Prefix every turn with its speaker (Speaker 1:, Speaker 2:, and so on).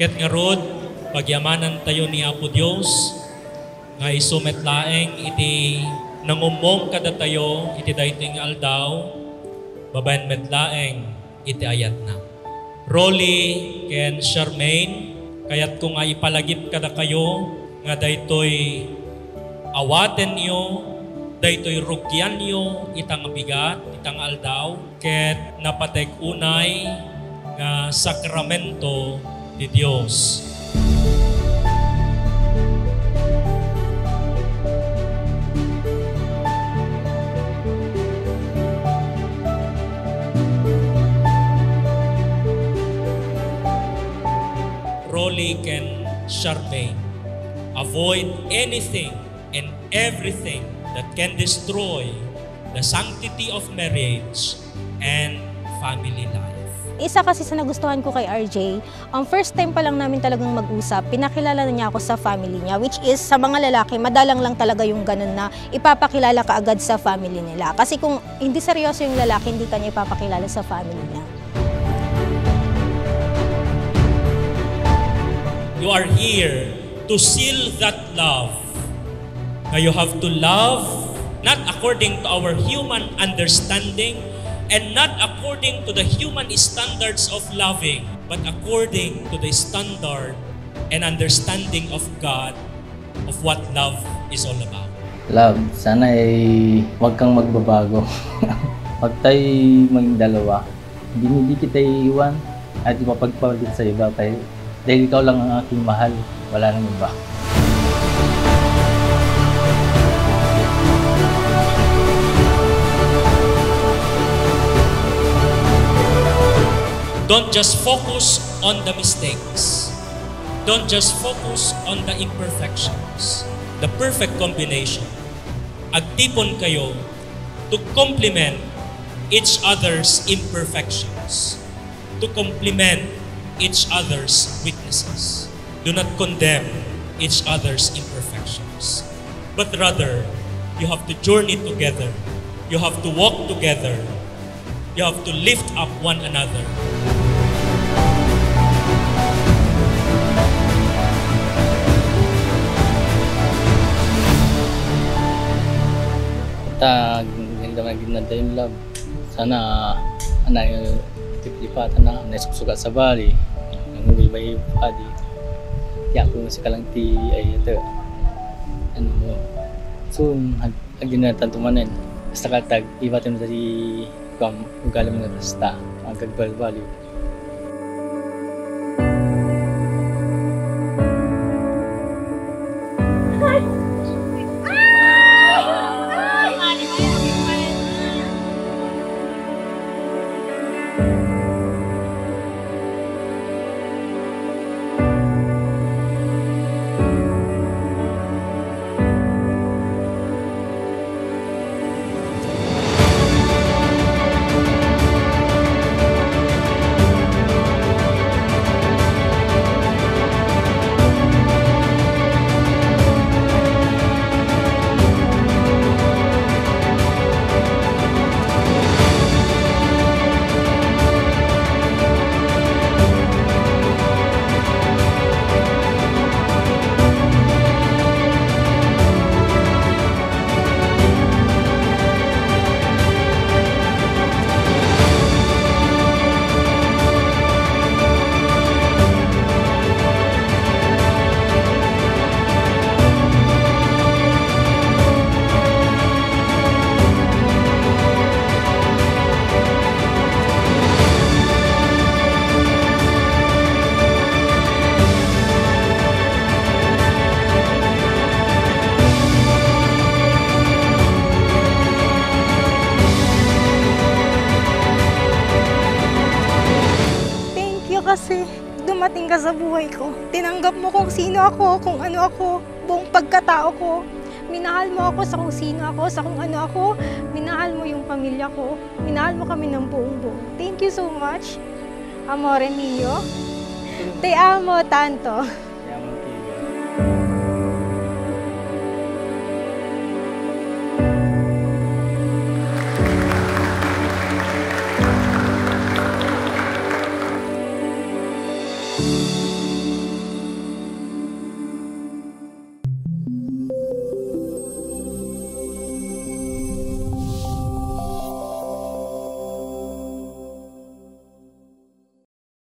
Speaker 1: Ket nga rod, pagyamanan tayo ni Apo Dios nga isumet laeng iti nangumong kada tayo iti daytoy nga aldaw, babaen met laeng iti ayat na. Rolly ken Charmaine, kayat ko nga ipalagip kada kayo nga daytoy awaten nyo, daytoy rugyan nyo itang bigat, itang aldaw, ket napateg unay nga sakramento di Dios. Rolly ken Charmaine, avoid anything and everything that can destroy the sanctity of marriage and family life.
Speaker 2: Isa kasi sa nagustuhan ko kay RJ, ang first time pa lang namin talagang mag-usap, pinakilala na niya ako sa family niya, which is sa mga lalaki, madalang lang talaga yung ganun na ipapakilala ka agad sa family nila. Kasi kung hindi seryoso yung lalaki, hindi ka niya ipapakilala sa family niya.
Speaker 1: You are here to seal that love. Now you have to love not according to our human understanding and not according to the human standards of loving, but according to the standard and understanding of God of what love is all about.
Speaker 3: Love, sana ay huwag kang magbabago. Huwag tayo maging dalawa. Hindi kita iiwan at ipapagpalit sa iba tayo. Dahil ikaw lang ang aking mahal, wala nang iba.
Speaker 1: Don't just focus on the mistakes. Don't just focus on the imperfections. The perfect combination. Agtipon kayo to complement each other's imperfections. To complement each other's weaknesses. Do not condemn each other's imperfections. But rather, you have to journey together. You have to walk together. You have to lift up one another.
Speaker 3: Ganda na ginanda yung love. Sana yung tiplipatan na naisusugat sa bali. Ang may padi. Ya kung sa kalanti ay ito. Ano mo. So, agin na tantumanin. Basta katag, ibatin mo dari kung ugalim na basta. Ang kagbal-bali.
Speaker 2: Kasi dumating ka sa buhay ko. Tinanggap mo kung sino ako, kung ano ako, buong pagkatao ko. Minahal mo ako sa kung sino ako, sa kung ano ako. Minahal mo yung pamilya ko. Minahal mo kami ng buong buo. Thank you so much. Amore mio. Te amo tanto.